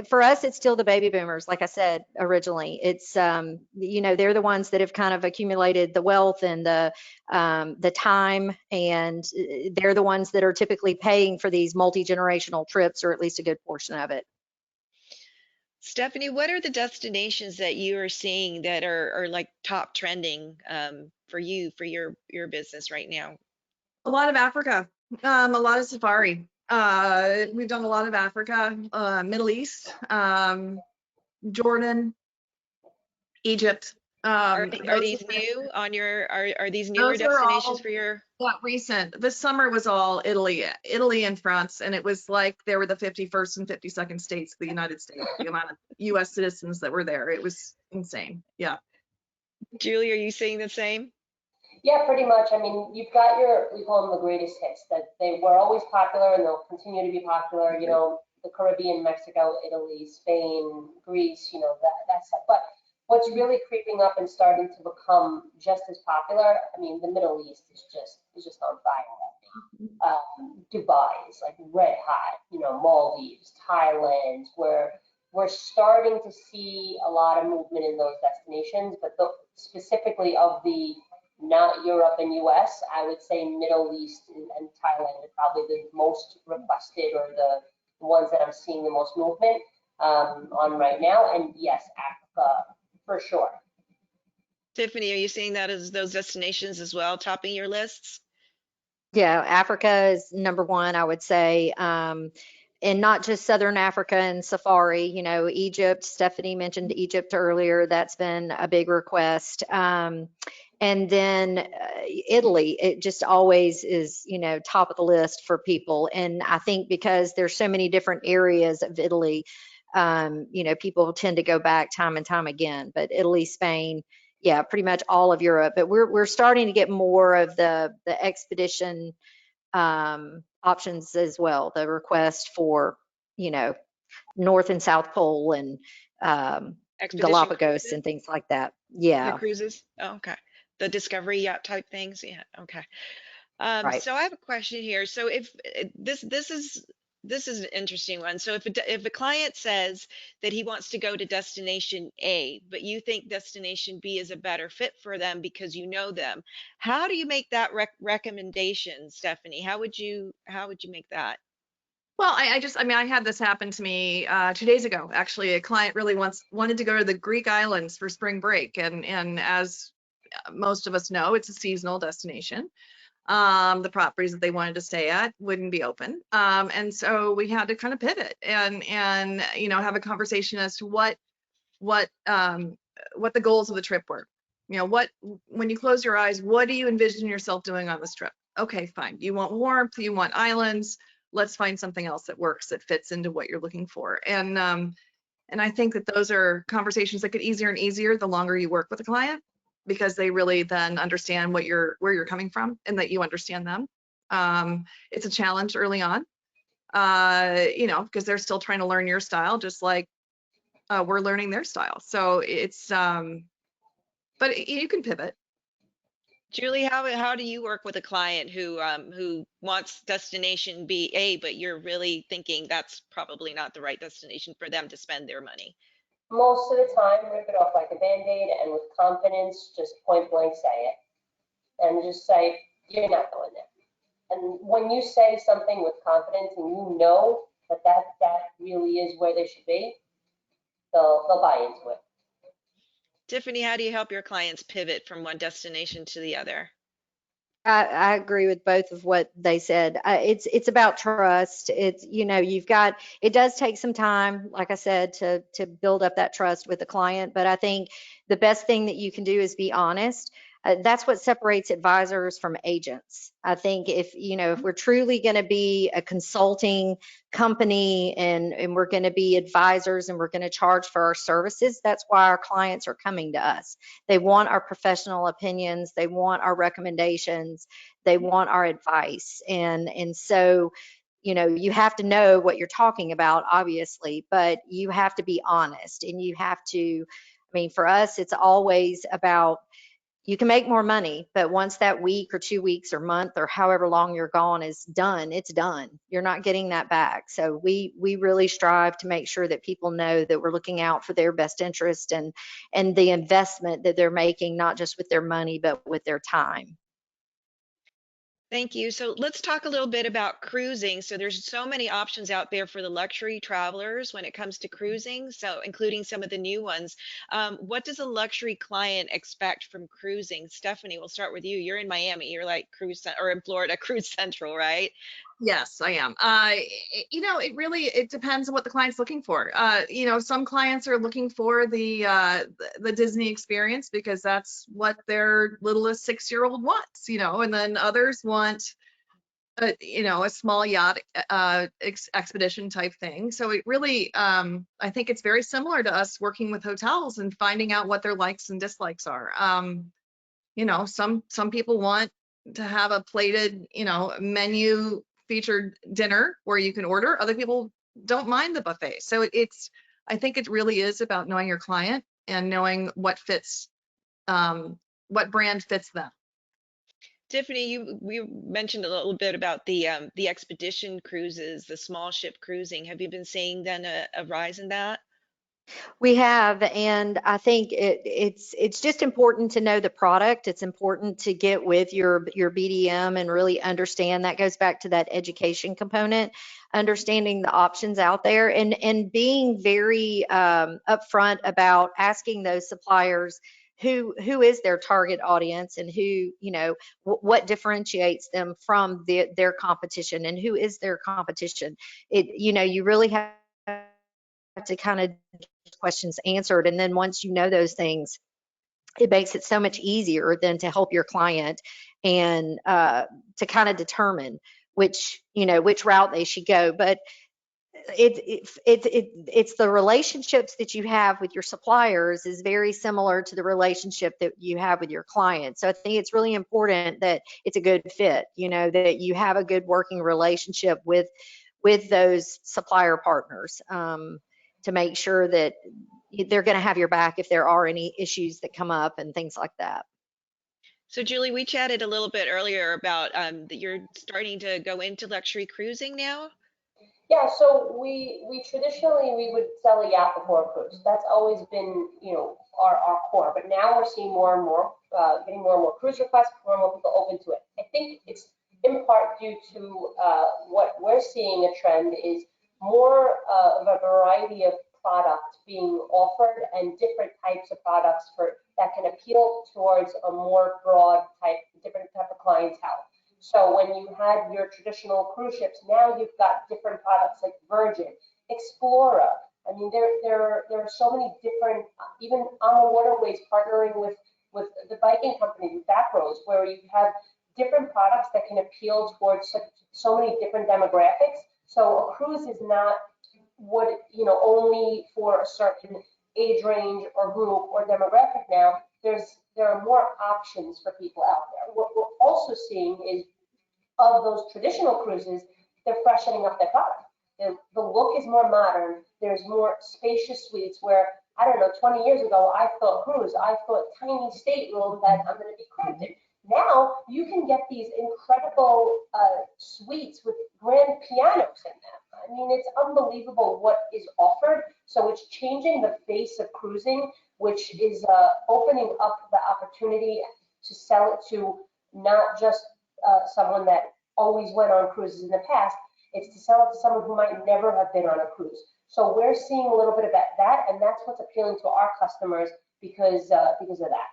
Speaker 2: For us, it's still the baby boomers. Like I said originally, it's they're the ones that have kind of accumulated the wealth and the time, and they're the ones that are typically paying for these multi-generational trips, or at least a good portion of it.
Speaker 1: Stephanie, what are the destinations that you are seeing that are like top trending for you, for your business right now?
Speaker 4: A lot of Africa, a lot of safari. We've done a lot of Africa, Middle East, Jordan, Egypt.
Speaker 1: Are
Speaker 4: Those
Speaker 1: these new on your, are these newer
Speaker 4: those were
Speaker 1: destinations
Speaker 4: all
Speaker 1: for your?
Speaker 4: not recent. This summer was all Italy and France, and it was like they were the 51st and 52nd states of the United States, the amount of US citizens that were there. It was insane. Yeah.
Speaker 1: Julie, are you seeing the same?
Speaker 3: Yeah, pretty much. I mean, you've got your, we call them the greatest hits, that they were always popular and they'll continue to be popular, you know, the Caribbean, Mexico, Italy, Spain, Greece, you know, that stuff. But what's really creeping up and starting to become just as popular, I mean, the Middle East is just on fire. Dubai is like red hot, you know, Maldives, Thailand, where we're starting to see a lot of movement in those destinations, but specifically of the not Europe and US, I would say Middle East and Thailand are probably the most requested or the ones that I'm seeing the most movement on right now. And yes, Africa for sure.
Speaker 1: Tiffany, are you seeing that as those destinations as well, topping your lists?
Speaker 2: Yeah, Africa is number one, I would say. And not just Southern Africa and safari, you know, Egypt, Stephanie mentioned Egypt earlier. That's been a big request. And then Italy, it just always is, you know, top of the list for people. And I think because there's so many different areas of Italy, you know, people tend to go back time and time again. But Italy, Spain, yeah, pretty much all of Europe. But we're starting to get more of the expedition options as well. The request for, you know, North and South Pole and
Speaker 1: Expedition
Speaker 2: Galapagos
Speaker 1: cruises?
Speaker 2: and things like that.
Speaker 1: The
Speaker 2: Yeah,
Speaker 1: cruises? Oh, okay. The Discovery yacht type things? Yeah, okay.
Speaker 2: right.
Speaker 1: So I have a question here. So if this is an interesting one. So if a client says that he wants to go to destination A, but you think destination B is a better fit for them because you know them, how do you make that recommendation, Stephanie? How would you make that?
Speaker 4: Well, I mean, I had this happen to me 2 days ago. Actually, a client really wanted to go to the Greek islands for spring break, and as most of us know, it's a seasonal destination. The properties that they wanted to stay at wouldn't be open, and so we had to kind of pivot and you know have a conversation as to what the goals of the trip were. You know, what when you close your eyes, what do you envision yourself doing on this trip? Okay, fine. You want warmth, you want islands. Let's find something else that works that fits into what you're looking for. And I think that those are conversations that get easier and easier the longer you work with a client because they really then understand where you're coming from and that you understand them. It's a challenge early on, you know, because they're still trying to learn your style, just like we're learning their style. So it's, but you can pivot.
Speaker 1: Julie, how do you work with a client who wants destination B A, but you're really thinking that's probably not the right destination for them to spend their money?
Speaker 3: Most of the time, rip it off like a Band-Aid and with confidence, just point blank say it. And just say, you're not going there. And when you say something with confidence and you know that really is where they should be, they'll buy into it.
Speaker 1: Tiffany, how do you help your clients pivot from one destination to the other?
Speaker 2: I agree with both of what they said. It's about trust. It's, you know, you've got, it does take some time, like I said, to build up that trust with the client. But I think the best thing that you can do is be honest. That's what separates advisors from agents. I think if, you know, if we're truly going to be a consulting company and we're going to be advisors and we're going to charge for our services, that's why our clients are coming to us. They want our professional opinions. They want our recommendations. They want our advice. And so, you know, you have to know what you're talking about, obviously, but you have to be honest and you have to, I mean, for us, it's always about, you can make more money, but once that week or 2 weeks or month or however long you're gone is done, it's done. You're not getting that back. So we really strive to make sure that people know that we're looking out for their best interest and the investment that they're making, not just with their money, but with their time.
Speaker 1: Thank you. So let's talk a little bit about cruising. So there's so many options out there for the luxury travelers when it comes to cruising, so including some of the new ones. What does a luxury client expect from cruising? Stephanie, we'll start with you. You're in Miami. You're like or in Florida, Cruise Central, right?
Speaker 4: Yes, I am. It really, it depends on what the client's looking for. Some clients are looking for the Disney experience because that's what their littlest 6-year-old wants, and then others want a small yacht expedition type thing. So it really, I think it's very similar to us working with hotels and finding out what their likes and dislikes are. Some people want to have a plated, menu featured dinner where you can order. Other people don't mind the buffet. So I think it really is about knowing your client and knowing what fits, what brand fits them.
Speaker 1: Tiffany, we mentioned a little bit about the expedition cruises, the small ship cruising. Have you been seeing then a rise in that?
Speaker 2: We have, and I think it's just important to know the product. It's important to get with your BDM and really understand. That goes back to that education component, understanding the options out there, and being very upfront about asking those suppliers who is their target audience, and who, what differentiates them from their competition, and who is their competition. You really have to kind of questions answered. And then once you know those things, it makes it so much easier than to help your client and to kind of determine which route they should go. But it's the relationships that you have with your suppliers is very similar to the relationship that you have with your clients. So I think it's really important that it's a good fit, that you have a good working relationship with those supplier partners, to make sure that they're going to have your back if there are any issues that come up and things like that.
Speaker 1: So Julie, we chatted a little bit earlier about that you're starting to go into luxury cruising now.
Speaker 3: Yeah, so we traditionally we would sell a yacht before a cruise. That's always been, our core. But now we're seeing more and more, getting more and more cruise requests, more and more people open to it. I think it's in part due to what we're seeing a trend is more of a variety of products being offered and different types of products that can appeal towards a more broad different type of clientele. So when you had your traditional cruise ships, now you've got different products like Virgin, Explorer. I mean, there are so many different, even on the waterways, partnering with the biking company, with Backroads, where you have different products that can appeal towards so many different demographics. So a cruise is not only for a certain age range or group or demographic. Now there are more options for people out there. What we're also seeing is, of those traditional cruises, they're freshening up their product. The look is more modern. There's more spacious suites where, I don't know, 20 years ago, I thought tiny stateroom that I'm going to be cramped in. Now you can get these incredible suites with grand pianos in them. I mean, it's unbelievable what is offered. So it's changing the face of cruising, which is opening up the opportunity to sell it to not just someone that always went on cruises in the past. It's to sell it to someone who might never have been on a cruise. So we're seeing a little bit of that, and that's what's appealing to our customers because of that.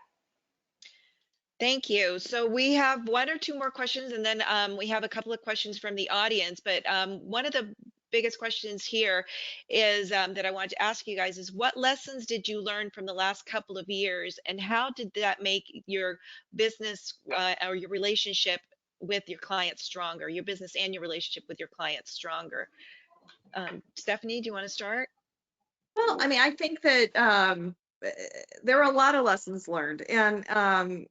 Speaker 1: Thank you. So we have one or two more questions, and then we have a couple of questions from the audience. But one of the biggest questions here is that I wanted to ask you guys is, what lessons did you learn from the last couple of years, and how did that make your business or your relationship with your clients stronger, your business and your relationship with your clients stronger? Stephanie, do you want to start?
Speaker 4: Well, I mean, I think that there are a lot of lessons learned, and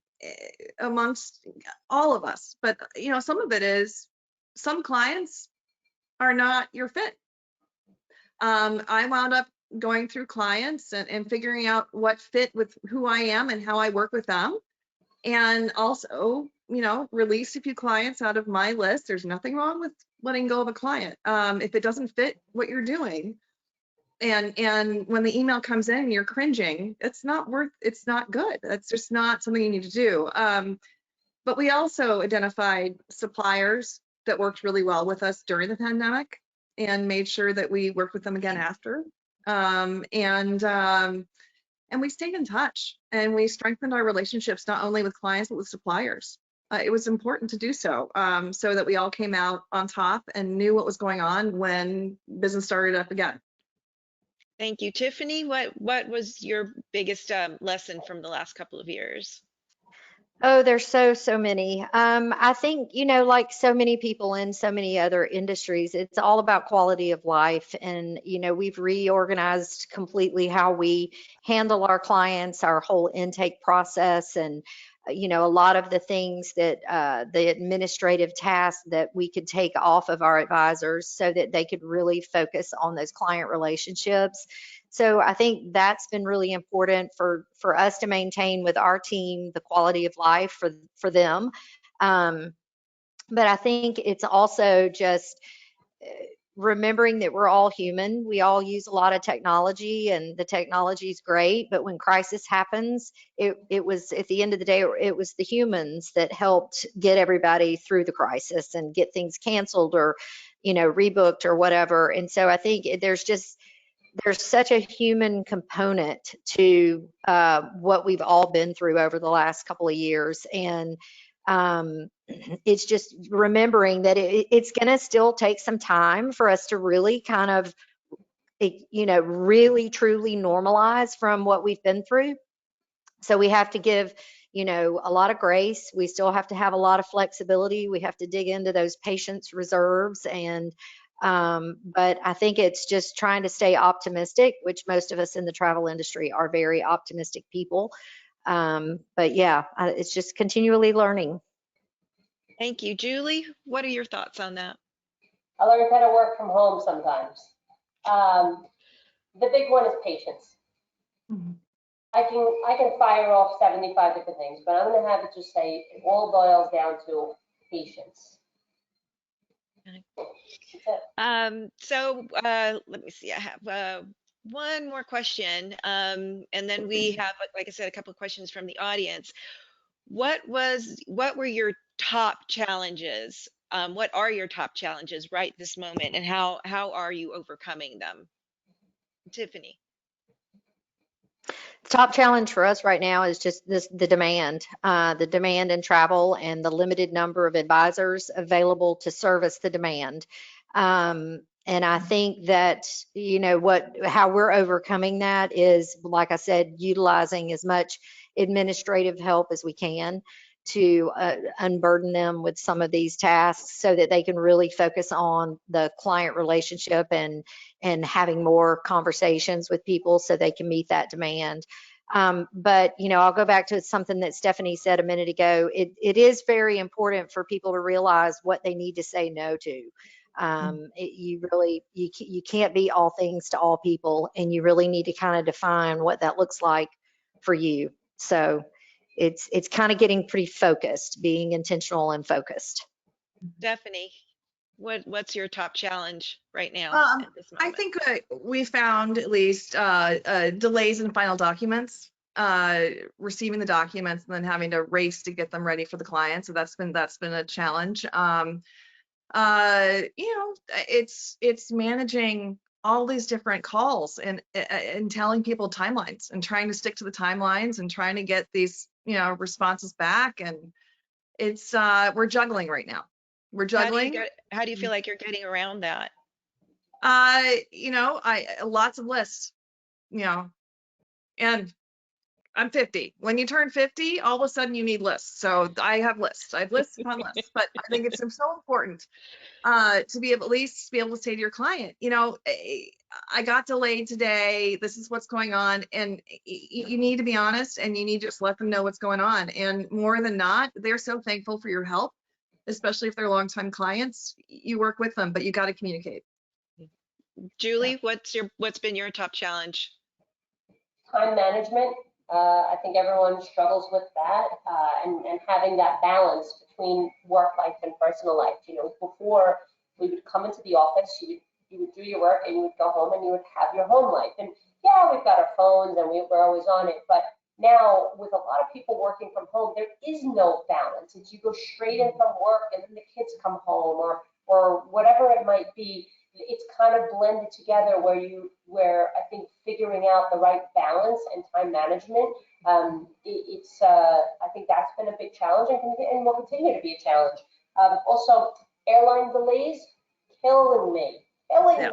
Speaker 4: amongst all of us. But some of it is, some clients are not your fit. I wound up going through clients and figuring out what fit with who I am and how I work with them, and also release a few clients out of my list. There's nothing wrong with letting go of a client if it doesn't fit what you're doing. And when the email comes in and you're cringing, it's not good. That's just not something you need to do. But we also identified suppliers that worked really well with us during the pandemic and made sure that we worked with them again after. And we stayed in touch, and we strengthened our relationships, not only with clients, but with suppliers. it was important to do so, so that we all came out on top and knew what was going on when business started up again.
Speaker 1: Thank you. Tiffany, what was your biggest lesson from the last couple of years?
Speaker 2: Oh, there's so many. I think, like so many people in so many other industries, it's all about quality of life. And, we've reorganized completely how we handle our clients, our whole intake process, and, a lot of the things that the administrative tasks that we could take off of our advisors so that they could really focus on those client relationships. So I think that's been really important for us to maintain with our team the quality of life for them. But I think it's also just remembering that we're all human. We all use a lot of technology, and the technology is great. But when crisis happens, it was at the end of the day, it was the humans that helped get everybody through the crisis and get things canceled or, rebooked or whatever. And so I think there's such a human component to what we've all been through over the last couple of years. And it's just remembering that it's going to still take some time for us to really kind of, really truly normalize from what we've been through. So we have to give, a lot of grace. We still have to have a lot of flexibility. We have to dig into those patience reserves but I think it's just trying to stay optimistic, which most of us in the travel industry are very optimistic people. But yeah, it's just continually learning.
Speaker 1: Thank you. Julie, what are your thoughts on that?
Speaker 3: I learned how to work from home sometimes. The big one is patience.
Speaker 4: Mhm.
Speaker 3: I can fire off 75 different things, but I'm gonna have it just say it all boils down to patience.
Speaker 1: Okay.
Speaker 3: That's it.
Speaker 1: So let me see. I have one more question, and then we have, like I said, a couple of questions from the audience. What were your top challenges? What are your top challenges right this moment, and how are you overcoming them? Tiffany.
Speaker 2: Top challenge for us right now is just the demand in travel and the limited number of advisors available to service the demand. And I think that, how we're overcoming that is, like I said, utilizing as much administrative help as we can to unburden them with some of these tasks so that they can really focus on the client relationship and having more conversations with people so they can meet that demand. But I'll go back to something that Stephanie said a minute ago. It is very important for people to realize what they need to say no to. You can't be all things to all people, and you really need to kind of define what that looks like for you. So it's kind of getting pretty focused, being intentional and focused.
Speaker 1: Stephanie, what's your top challenge right now at this
Speaker 4: I
Speaker 1: moment?
Speaker 4: think we found at least delays in final documents, receiving the documents and then having to race to get them ready for the client. So that's been a challenge. It's managing all these different calls and telling people timelines and trying to stick to the timelines and trying to get these, responses back. And it's we're juggling right now. We're juggling.
Speaker 1: How do you feel like you're getting around that?
Speaker 4: Lots of lists, and I'm 50. When you turn 50, all of a sudden you need lists. So I have lists. I have lists upon lists. But I think it's so important to be able, at least be able to say to your client, I got delayed today. This is what's going on. And you need to be honest, and you need to just let them know what's going on. And more than not, they're so thankful for your help, especially if they're longtime clients. You work with them, but you got to communicate.
Speaker 1: Julie, what's been your top challenge?
Speaker 3: Time management. I think everyone struggles with that, and having that balance between work life and personal life. Before we would come into the office, you would do your work and you would go home and you would have your home life. And yeah, we've got our phones and we're always on it, but now with a lot of people working from home, there is no balance. It's you go straight in from work and then the kids come home or whatever it might be. it's kind of blended together where I think figuring out the right balance and time management, I think that's been a big challenge and will continue to be a challenge. Also, airline delays, killing me.
Speaker 4: Yeah.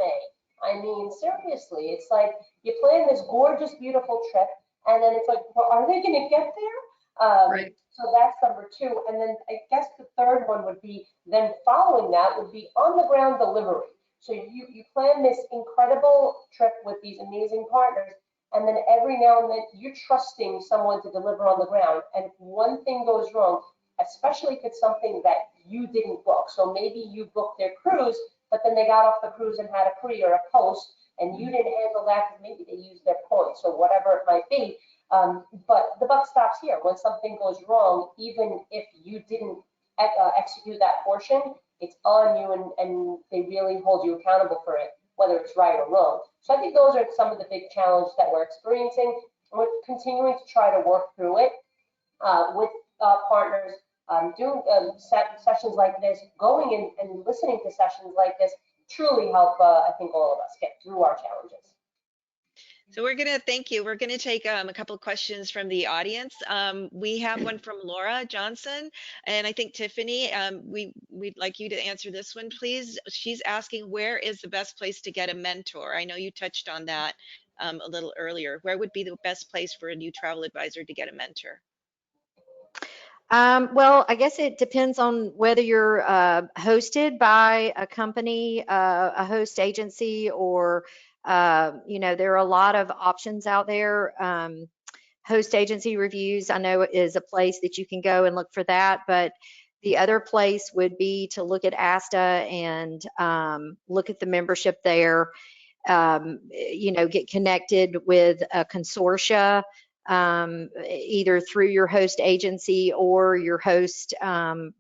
Speaker 3: I mean, seriously, it's like you plan this gorgeous, beautiful trip, and then it's like, well, are they going to get there?
Speaker 4: Right.
Speaker 3: So that's number two. And then I guess the third one would be, then following that would be on the ground delivery. So you plan this incredible trip with these amazing partners, and then every now and then you're trusting someone to deliver on the ground. And if one thing goes wrong, especially if it's something that you didn't book, so maybe you booked their cruise, but then they got off the cruise and had a pre or a post, and you didn't handle that because maybe they used their points or whatever it might be. But the buck stops here. When something goes wrong, even if you didn't execute that portion, it's on you, and they really hold you accountable for it, whether it's right or wrong. So I think those are some of the big challenges that we're experiencing. We're continuing to try to work through it with partners, doing sessions like this, going in and listening to sessions like this truly help, I think, all of us get through our challenges.
Speaker 1: So we're going to thank you. We're going to take a couple of questions from the audience. We have one from Laura Johnson, and I think Tiffany, we'd like you to answer this one, please. She's asking, where is the best place to get a mentor? I know you touched on that a little earlier. Where would be the best place for a new travel advisor to get a mentor?
Speaker 2: Well, I guess it depends on whether you're hosted by a company, a host agency, or there are a lot of options out there. Host agency reviews, I know, is a place that you can go and look for that, but the other place would be to look at ASTA and look at the membership there. Get connected with a consortia, either through your host agency or your host,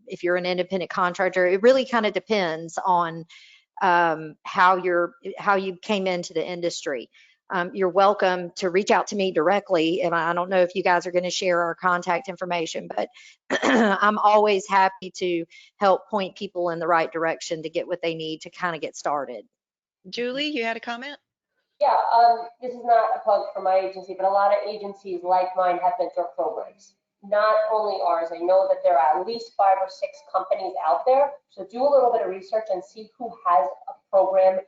Speaker 2: if you're an independent contractor. It really kind of depends on how you came into the industry. You're welcome to reach out to me directly, and I don't know if you guys are going to share our contact information, but I'm always happy to help point people in the right direction to get what they need to kind of get started.
Speaker 1: Julie, you had a comment?
Speaker 3: Yeah, this is not a plug for my agency, but a lot of agencies like mine have mentor programs. Not only ours, I know that there are at least 5 or 6 companies out there. So do a little bit of research and see who has a program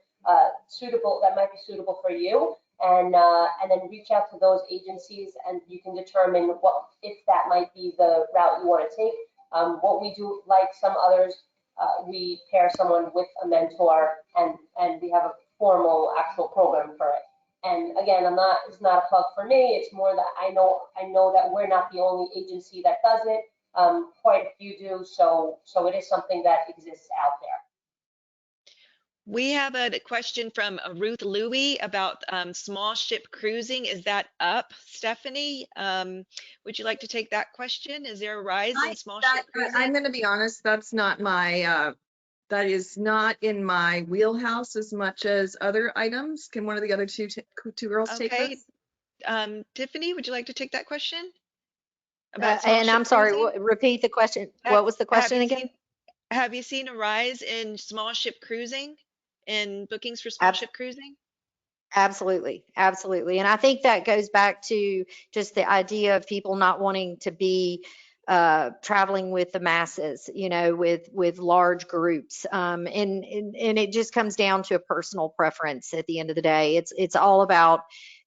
Speaker 3: suitable that might be suitable for you, and then reach out to those agencies, and you can determine if that might be the route you want to take. What we do, like some others, we pair someone with a mentor, and we have a formal actual program for it. And again, it's not a plug for me. It's more that I know that we're not the only agency that does it. Quite a few do. So it is something that exists out there.
Speaker 1: We have a question from Ruth Louie about small ship cruising. Is that up, Stephanie? Would you like to take that question? Is there a rise in small ship cruising?
Speaker 4: I'm going to be honest, that's not my that is not in my wheelhouse as much as other items. Can one of the other two girls take this?
Speaker 1: Tiffany, would you like to take that question?
Speaker 2: And I'm sorry, repeat the question. What was the question again?
Speaker 1: Have you seen a rise in small ship cruising, in bookings for small ship cruising?
Speaker 2: Absolutely, absolutely. And I think that goes back to just the idea of people not wanting to be traveling with the masses, with large groups. And it just comes down to a personal preference at the end of the day. It's all about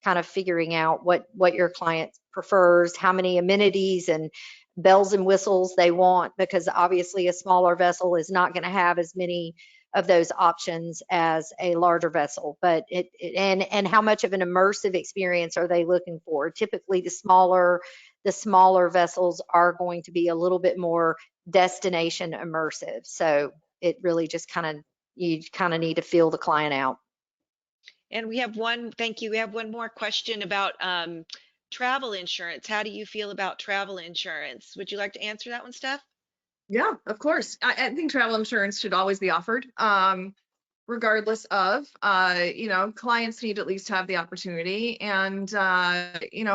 Speaker 2: kind of figuring out what your client prefers, how many amenities and bells and whistles they want, because obviously a smaller vessel is not going to have as many of those options as a larger vessel. But and how much of an immersive experience are they looking for? Typically the smaller vessels are going to be a little bit more destination immersive. So it really just you need to feel the client out.
Speaker 1: And thank you. We have one more question about travel insurance. How do you feel about travel insurance? Would you like to answer that one, Steph?
Speaker 4: Yeah, of course. I think travel insurance should always be offered, regardless of, clients need to at least have the opportunity. And,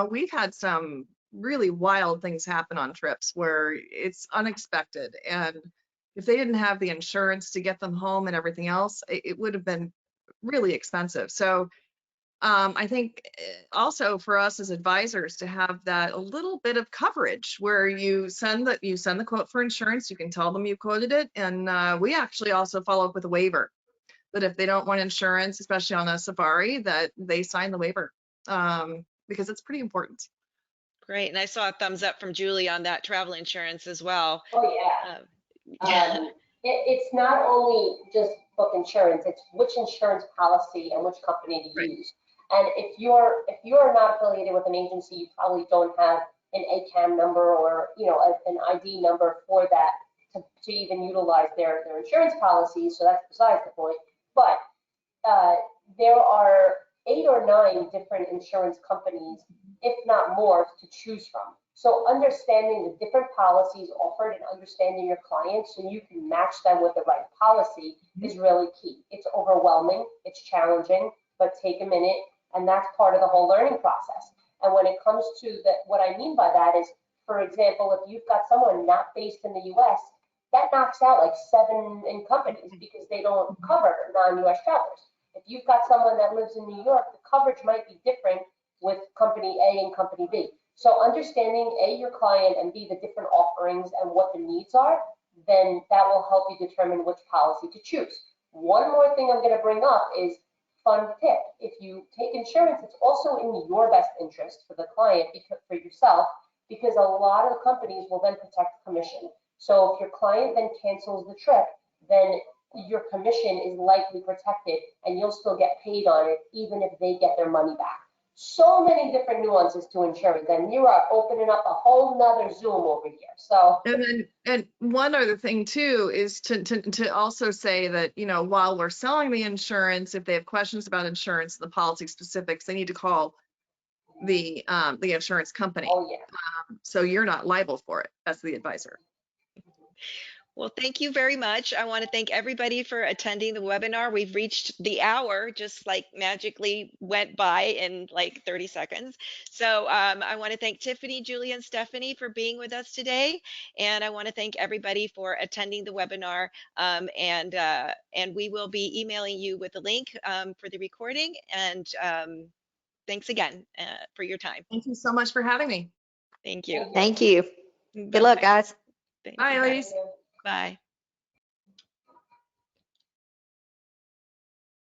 Speaker 4: we've had some really wild things happen on trips where it's unexpected. And if they didn't have the insurance to get them home and everything else, it would have been really expensive. So I think also for us as advisors to have that a little bit of coverage where you send the quote for insurance, you can tell them you quoted it, and we actually also follow up with a waiver that if they don't want insurance, especially on a safari, that they sign the waiver because it's pretty important.
Speaker 1: Great. And I saw a thumbs up from Julie on that travel insurance as well.
Speaker 3: Oh, yeah.
Speaker 1: Yeah.
Speaker 3: It's not only just book insurance, it's which insurance policy and which company to
Speaker 4: Right.
Speaker 3: use. And if you're not affiliated with an agency, you probably don't have an ACAM number or, an ID number for that to even utilize their insurance policies. So that's besides the point. But there are 8 or 9 different insurance companies, if not more, to choose from. So understanding the different policies offered and understanding your clients so you can match them with the right policy is really key. It's overwhelming, it's challenging, but take a minute, and that's part of the whole learning process. And when it comes to what I mean by that is, for example, if you've got someone not based in the US, that knocks out like 7 in companies because they don't cover non-US travelers. If you've got someone that lives in New York, the coverage might be different with company A and company B. So understanding A, your client, and B, the different offerings and what the needs are, then that will help you determine which policy to choose. One more thing I'm going to bring up is fun tip. If you take insurance, it's also in your best interest for the client, for yourself, because a lot of the companies will then protect commission. So if your client then cancels the trip, then your commission is likely protected and you'll still get paid on it even if they get their money back. So many different nuances to insurance, and you are opening up a whole nother Zoom over here. So,
Speaker 4: and one other thing too is to also say that, while we're selling the insurance, if they have questions about insurance, the policy specifics, they need to call the insurance company.
Speaker 3: oh yeah.
Speaker 4: So you're not liable for it as the advisor.
Speaker 1: Well, thank you very much. I want to thank everybody for attending the webinar. We've reached the hour, just like magically went by in like 30 seconds. So I want to thank Tiffany, Julie, and Stephanie for being with us today. And I want to thank everybody for attending the webinar. And we will be emailing you with the link for the recording. And thanks again for your time.
Speaker 4: Thank you so much for having me.
Speaker 1: Thank you.
Speaker 2: Thank you. Good luck, guys.
Speaker 1: Thank
Speaker 4: Bye,
Speaker 1: you.
Speaker 4: ladies.
Speaker 1: Bye.